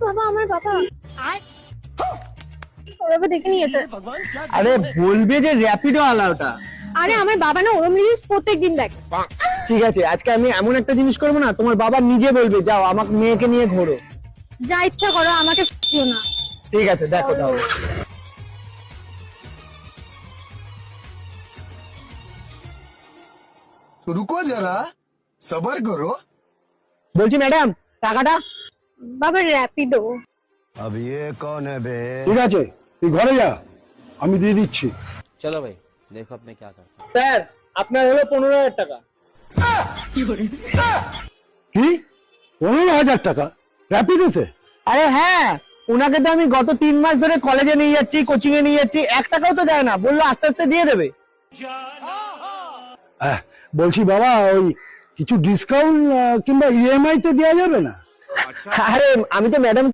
বাবা আমার বাবা বাবা দেখে নিয়েছে। আরে বলবে যে র্যাপিডো আলা ওটা। আরে আমার বাবা না ওরম রিলস প্রত্যেকদিন দেখে। ঠিক আছে, আজকে আমি এমন একটা জিনিস করবো না, তোমার বাবা নিজে বলবে যাও আমাকে মেয়েকে নিয়ে ঘোরো। যা ইচ্ছা করো, আমাকে দিও না। ঠিক আছে, দেখো তাহলে। रुको जरा सबर करो। বলছি ম্যাডাম টাকাটা। বাবা র্যাপিডো। अब ये कौन है बे? ঠিক আছে তুই ঘরে যা, আমি দিয়ে দিচ্ছি। चलो भाई देखो अब मैं क्या करता हूँ। স্যার আপনার হলো 15,000 টাকা। কি 15,000 টাকা র্যাপিডোতে? আরে হ্যাঁ, ওনাকে তো আমি গত 3 মাস ধরে কলেজে নিয়ে যাচ্ছি, কোচিং এ নিয়ে যাচ্ছি, 1 টাকাও তো দেয় না, বললো আস্তে আস্তে দিয়ে দেবে। বলছি বাবা ওই কিছু ডিসকাউন্ট কিংবা ইএমআই তে দেওয়া যাবে না? আরে আমি তো ম্যাডাম